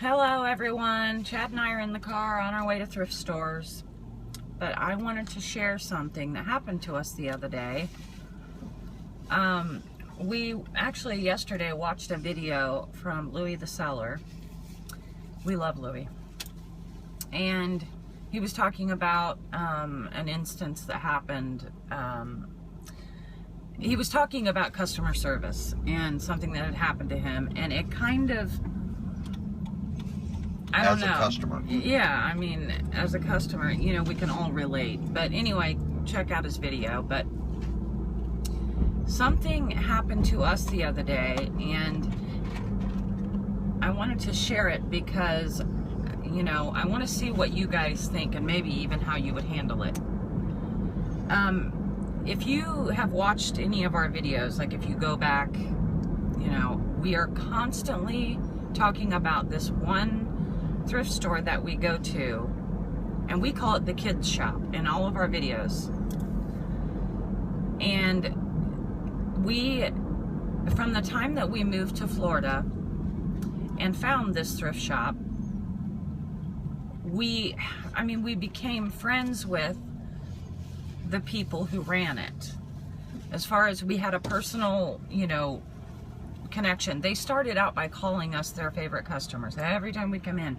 Hello everyone, Chad and I are in the car on our way to thrift stores, but I wanted to share something that happened to us the other day. We actually yesterday watched a video from Louis the Seller. We love Louis. And he was talking about an instance that happened. He was talking about customer service and something that had happened to him, and it kind of, I don't know. As a customer. Yeah, I mean, as a customer, you know, we can all relate. But anyway, check out his video. But something happened to us the other day, and I wanted to share it because, you know, I want to see what you guys think and maybe even how you would handle it. If you have watched any of our videos, like if you go back, you know, we are constantly talking about this one thrift store that we go to, and we call it the kids shop in all of our videos. And we, from the time that we moved to Florida and found this thrift shop, we became friends with the people who ran it. As far as we had a personal, you know, connection. They started out by calling us their favorite customers. Every time we'd come in,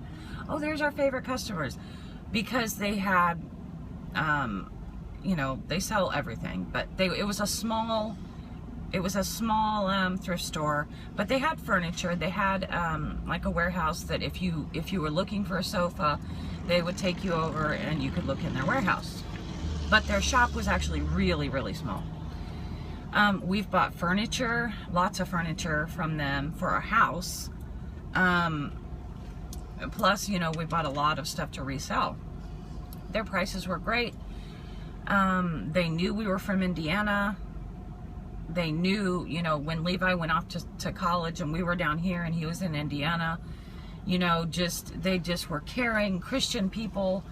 oh, there's our favorite customers, because they had, you know, they sell everything, but it was a small thrift store, but they had furniture. They had like a warehouse that if you were looking for a sofa, they would take you over and you could look in their warehouse. But their shop was actually really, really small. We've bought furniture, lots of furniture from them for our house. Plus, you know, we bought a lot of stuff to resell. Their prices were great. They knew we were from Indiana. They knew, you know, when Levi went off to college and we were down here and he was in Indiana, you know, they just were caring Christian people.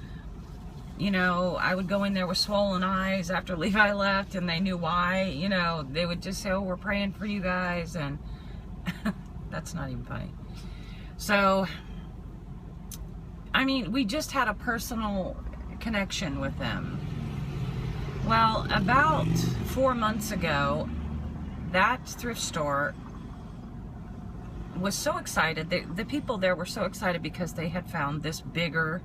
You know, I would go in there with swollen eyes after Levi left, and they knew why. You know, they would just say, oh, we're praying for you guys, and that's not even funny. So, I mean, we just had a personal connection with them. Well, about 4 months ago, that thrift store was so excited. The people there were so excited because they had found this bigger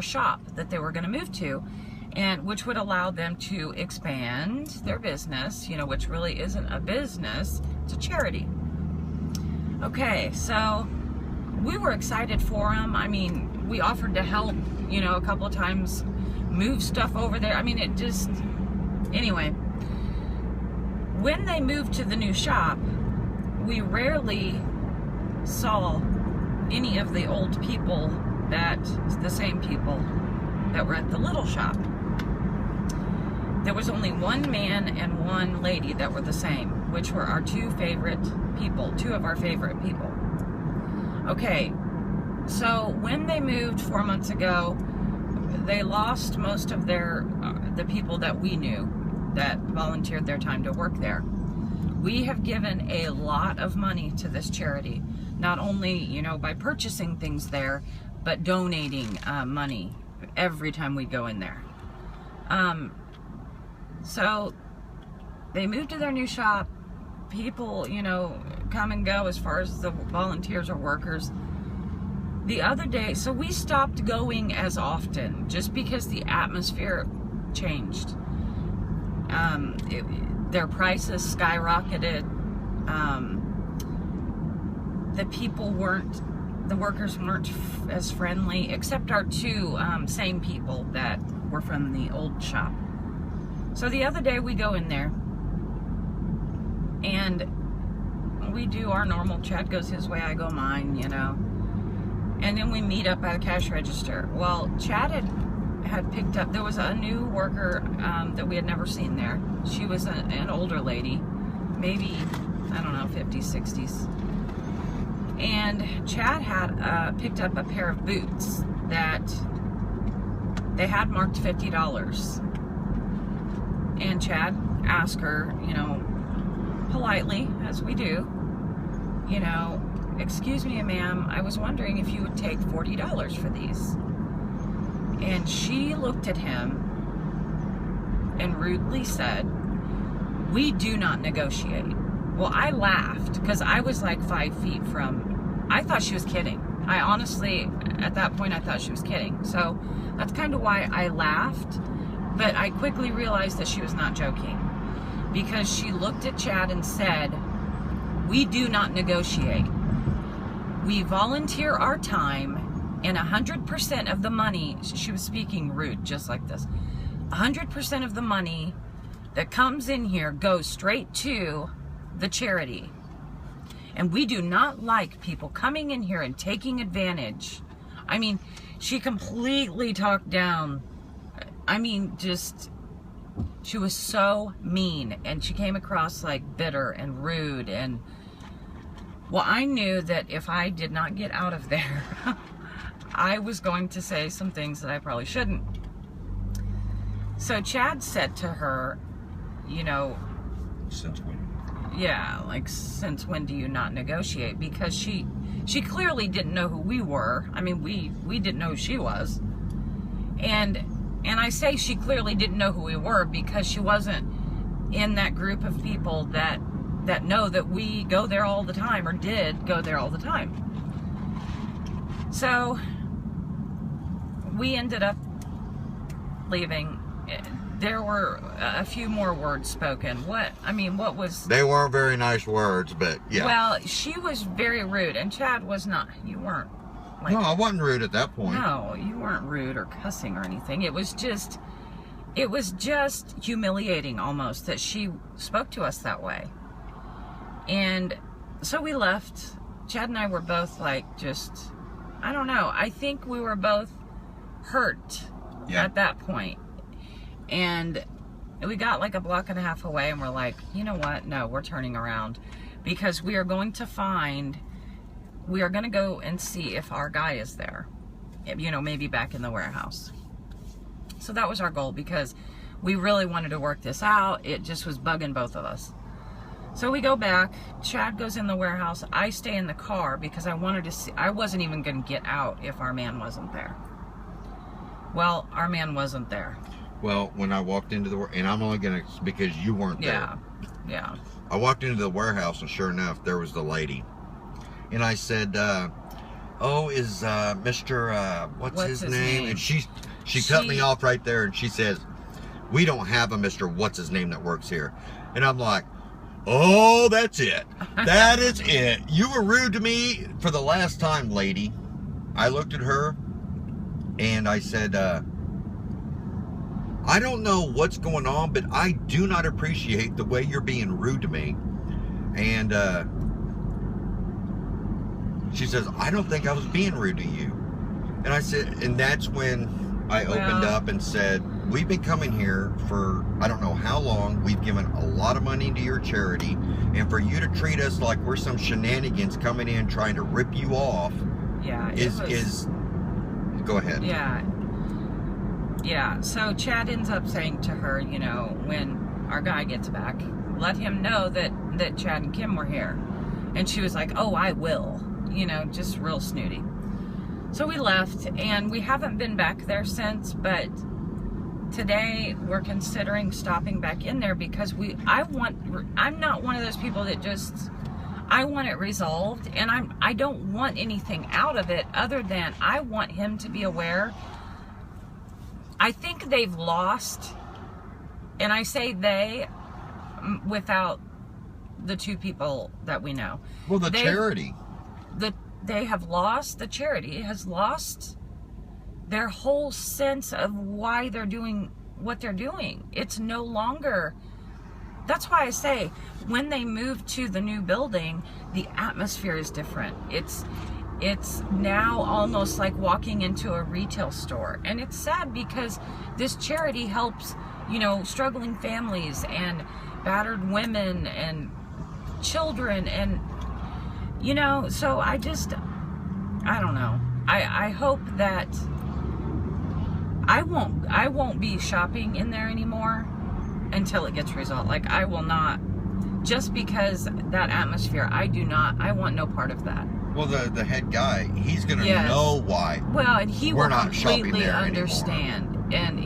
shop that they were going to move to, and which would allow them to expand their business, you know, which really isn't a business, it's a charity. Okay, so we were excited for them. I mean, we offered to help, you know, a couple of times move stuff over there. I mean, it just, anyway, when they moved to the new shop, we rarely saw any of the old people, the same people that were at the little shop. There was only one man and one lady that were the same, which were our two of our favorite people. Okay, so when they moved 4 months ago, they lost most of the people that we knew that volunteered their time to work there. We have given a lot of money to this charity, not only, you know, by purchasing things there, but donating money every time we go in there. So they moved to their new shop. People, you know, come and go as far as the volunteers or workers. The other day, so we stopped going as often just because the atmosphere changed. Their prices skyrocketed. The workers weren't as friendly, except our two same people that were from the old shop. So the other day we go in there and we do our normal, Chad goes his way, I go mine, you know. And then we meet up at a cash register. Well, Chad had picked up, there was a new worker that we had never seen there. She was an older lady, maybe, I don't know, 50s, 60s. And Chad had picked up a pair of boots that they had marked $50. And Chad asked her, you know, politely, as we do, you know, "Excuse me, ma'am, I was wondering if you would take $40 for these." And she looked at him and rudely said, "We do not negotiate." Well, I laughed because I was like 5 feet from, I thought she was kidding. I honestly, at that point, I thought she was kidding. So that's kind of why I laughed. But I quickly realized that she was not joking, because she looked at Chad and said, "We do not negotiate. We volunteer our time, and 100% of the money," she was speaking rude, just like this, 100% of the money that comes in here goes straight to the charity. And we do not like people coming in here and taking advantage. I mean, she completely talked down. I mean, just, she was so mean, and she came across like bitter and rude. And well, I knew that if I did not get out of there, I was going to say some things that I probably shouldn't. So Chad said to her, you know, "Since when?" Yeah, like, "Since when do you not negotiate?" Because she clearly didn't know who we were. I mean, we didn't know who she was. And I say she clearly didn't know who we were because she wasn't in that group of people that know that we go there all the time, or did go there all the time. So we ended up leaving. There were a few more words spoken. What was... They weren't very nice words, but yeah. Well, she was very rude, and Chad was not. You weren't. Like, no, I wasn't rude at that point. No, you weren't rude or cussing or anything. It was just humiliating almost that she spoke to us that way. And so we left. Chad and I were both like, just, I don't know. I think we were both hurt at that point. And we got like a block and a half away, and we're like, you know what? No, we're turning around, because we are going to go and see if our guy is there, you know, maybe back in the warehouse. So that was our goal, because we really wanted to work this out. It just was bugging both of us. So we go back. Chad goes in the warehouse. I stay in the car because I wanted to see. I wasn't even going to get out if our man wasn't there. Well, our man wasn't there. Well, when I walked into the, and I'm only gonna, because you weren't there. Yeah. I walked into the warehouse, and sure enough, there was the lady. And I said, "Oh, is Mr. What's his name?" And she cut me off right there, and she says, "We don't have a Mr. What's his name that works here." And I'm like, "Oh, that's it. That is it. You were rude to me for the last time, lady." I looked at her, and I said, "I don't know what's going on, but I do not appreciate the way you're being rude to me." And she says, "I don't think I was being rude to you." And I said, and that's when I opened up and said, "We've been coming here for I don't know how long. We've given a lot of money to your charity, and for you to treat us like we're some shenanigans coming in trying to rip you off, is go ahead." Yeah, so Chad ends up saying to her, you know, when our guy gets back, let him know that Chad and Kim were here. And she was like, "Oh, I will." You know, just real snooty. So we left, and we haven't been back there since, but today we're considering stopping back in there because I'm not one of those people that just, I want it resolved, and I don't want anything out of it other than I want him to be aware. I think they've lost, and I say they without the two people that we know. Well, the charity has lost their whole sense of why they're doing what they're doing. It's no longer, that's why I say when they move to the new building, the atmosphere is different. It's now almost like walking into a retail store. And it's sad because this charity helps, you know, struggling families and battered women and children, and, you know, so I don't know. I hope that I won't be shopping in there anymore until it gets resolved. Like, I will not, just because that atmosphere, I want no part of that. Well, the head guy, he's going to Yes. know why. Well, and he We're will not shopping completely there understand. And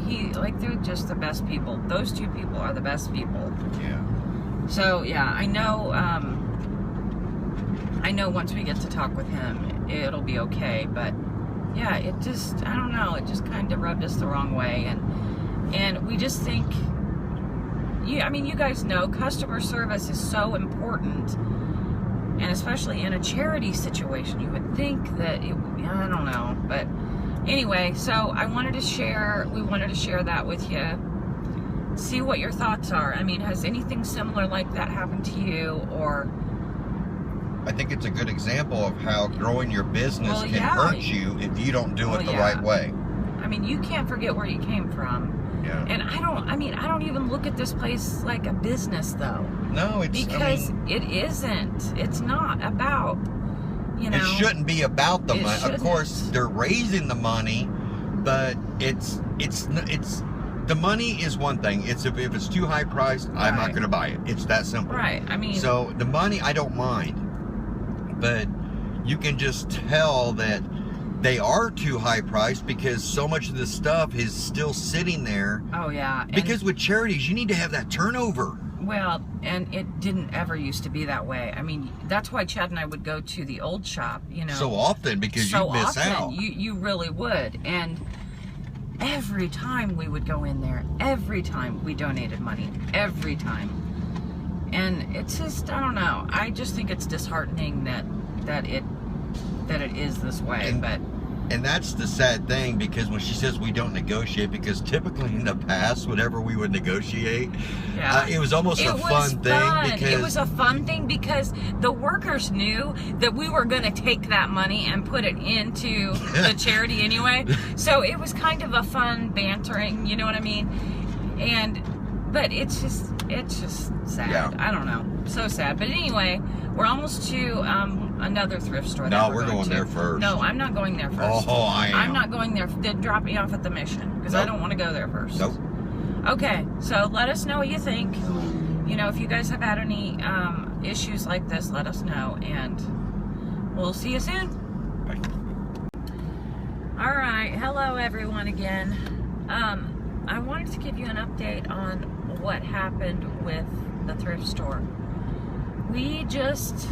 they're just the best people. Those two people are the best people. Yeah. So, yeah, I know once we get to talk with him, it'll be okay. But, yeah, it just, I don't know, it just kind of rubbed us the wrong way. And we just think, you guys know customer service is so important. And especially in a charity situation, you would think that it would be, I don't know. But anyway, so we wanted to share that with you. See what your thoughts are. I mean, has anything similar like that happened to you? Or I think it's a good example of how growing your business can hurt you if you don't do it the right way. I mean, you can't forget where you came from. Yeah. And I don't even look at this place like a business, though. No, because it isn't. It's not about, It shouldn't be about the money. Shouldn't. Of course, they're raising the money, but it's the money is one thing. It's if it's too high priced, I'm not going to buy it. It's that simple. Right. I mean, so the money I don't mind, but you can just tell that they are too high priced because so much of the stuff is still sitting there. Oh yeah. Because with charities, you need to have that turnover. Well, and it didn't ever used to be that way. I mean, that's why Chad and I would go to the old shop, So often because you miss out. You really would. And every time we would go in there, every time we donated money, every time. And it's just, I don't know. I just think it's disheartening that it is this way. And that's the sad thing, because when she says we don't negotiate, because typically in the past, whenever we would negotiate, it was almost a fun thing. Because it was a fun thing because the workers knew that we were going to take that money and put it into the charity anyway. So it was kind of a fun bantering, you know what I mean? But it's just sad. Yeah. I don't know. So sad. But anyway, we're almost to another thrift store. No, we're going there first. No, I'm not going there first. Oh, I am. I'm not going there. They drop me off at the Mission because I don't want to go there first. Nope. Okay, so let us know what you think. If you guys have had any issues like this, let us know, and we'll see you soon. Bye. All right, hello everyone again. I wanted to give you an update on what happened with the thrift store. We just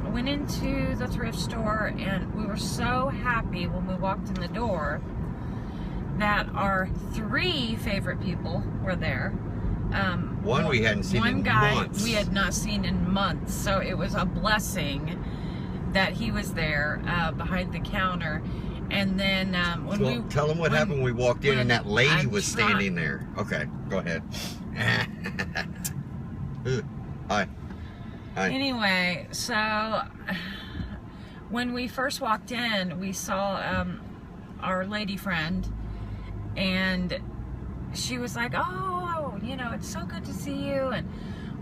went into the thrift store, and we were so happy when we walked in the door that our 3 favorite people were there. One we hadn't seen in months. We had not seen in months, so it was a blessing that he was there behind the counter. And then tell them what happened when we walked in and that lady was standing there. Okay, go ahead. Hi. Anyway, so when we first walked in, we saw our lady friend, and she was like, "Oh, it's so good to see you." And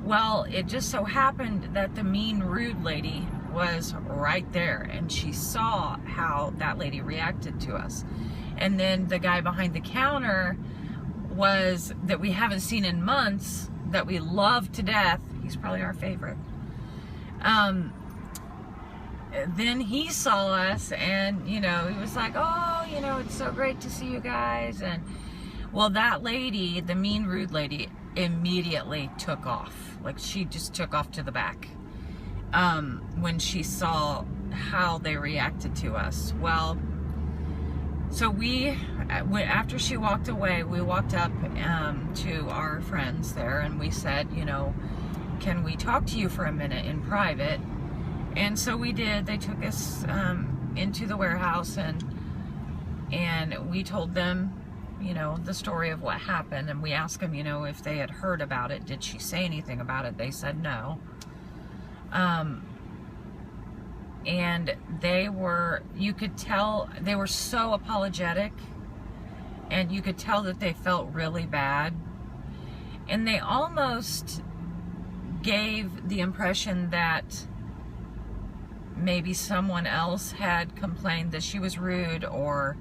well, it just so happened that the mean, rude lady was right there, and she saw how that lady reacted to us. And then the guy behind the counter that we haven't seen in months, that we love to death. He's probably our favorite. Then he saw us, and he was like, "Oh, it's so great to see you guys." And well, that lady, the mean, rude lady, immediately took off. Like, she just took off to the back when she saw how they reacted to us. Well, so after she walked away, we walked up to our friends there, and we said, "Can we talk to you for a minute in private?" And so we did. They took us into the warehouse, and we told them, the story of what happened, and we asked them, if they had heard about it. Did she say anything about it? They said no. And you could tell, they were so apologetic, and you could tell that they felt really bad. And they almost gave the impression that maybe someone else had complained that she was rude, or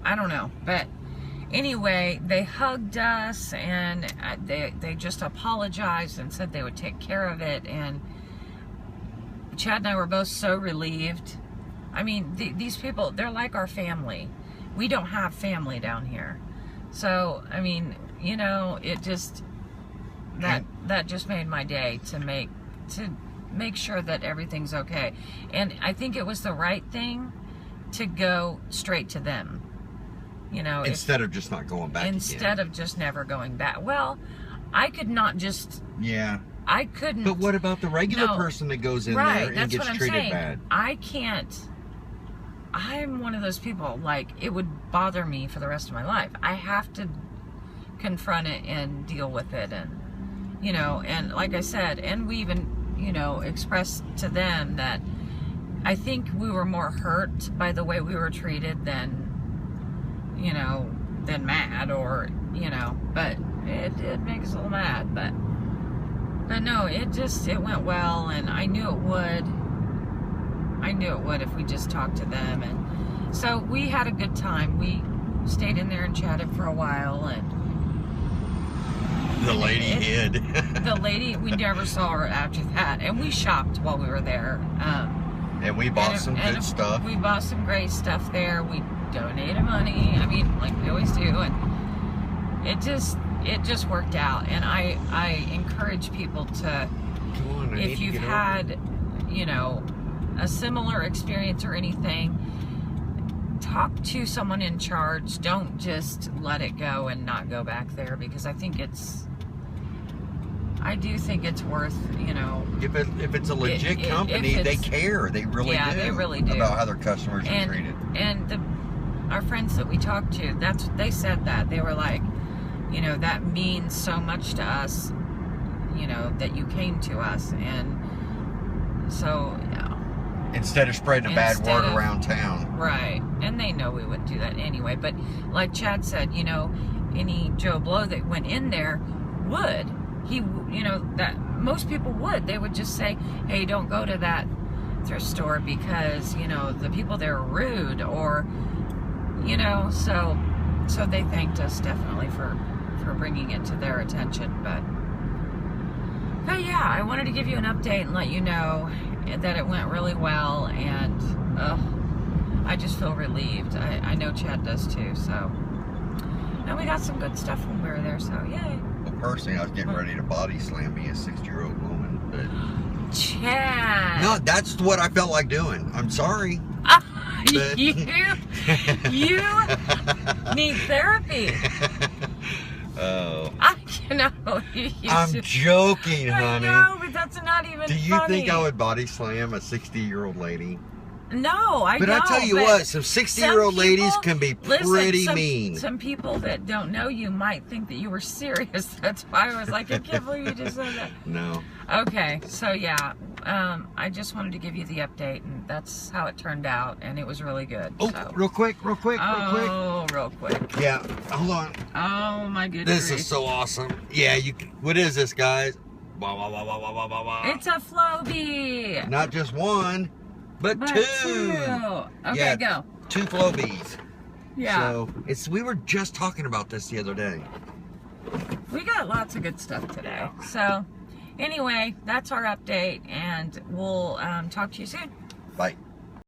I don't know. But anyway, they hugged us, and they just apologized and said they would take care of it. And Chad and I were both so relieved. I mean, these people, they're like our family. We don't have family down here. So, I mean, you know, it just, that just made my day to make sure that everything's okay. And I think it was the right thing to go straight to them. You know, instead of just not going back instead of just never going back. Well, I could not just... Yeah. I couldn't... But what about the regular person that goes in there and gets treated bad? I can't... I'm one of those people, like, it would bother me for the rest of my life. I have to confront it and deal with it. And, you know, and like I said, and we even, you know, expressed to them that I think we were more hurt by the way we were treated than, you know, than mad, or, you know, but it did make us a little mad, but no, it went well, and I knew it would if we just talked to them. And so we had a good time. We stayed in there and chatted for a while, and the lady hid. The lady, we never saw her after that, and we shopped while we were there. And we bought some good stuff. We bought some great stuff there. We donated money. I mean, like we always do, and it just worked out. And I encourage people to, if you've had, you know, a similar experience or anything, talk to someone in charge. Don't just let it go and not go back there, because I do think it's worth, you know. If it's a legit company, they care. They really do. Yeah, they really do. About how their customers are treated. And our friends that we talked to, they said that. They were like, you know, that means so much to us, you know, that you came to us. And so, instead of spreading a bad word around town. Right. And they know we wouldn't do that anyway. But like Chad said, you know, any Joe Blow that went in there would. You know, that most people would. They would just say, hey, don't go to that thrift store because, you know, the people there are rude, or, you know, so they thanked us definitely for bringing it to their attention. But yeah, I wanted to give you an update and let you know that it went really well, and I just feel relieved. I know Chad does too, so. And we got some good stuff when we were there, so yay. Well, personally, I was getting ready to body slam me, a 60-year-old woman, but... Chad! No, that's what I felt like doing. I'm sorry. But... you need therapy. Oh. I'm joking, honey. I know, but that's not even funny. Do you think I would body slam a 60-year-old lady? No, I don't. But I tell you what, some 60-year-old ladies can be pretty mean. Some people that don't know you might think that you were serious. That's why I was like, I can't believe you just said that. No. Okay, so yeah, I just wanted to give you the update, and that's how it turned out, and it was really good. Oh, so. real quick. Real quick. Yeah, hold on. Oh my goodness. This is so awesome. Yeah, what is this, guys? It's a Flowbee. Not just one, but two. Okay, yeah, go. 2 Flowbees. Yeah. So we were just talking about this the other day. We got lots of good stuff today. So anyway, that's our update, and we'll talk to you soon. Bye.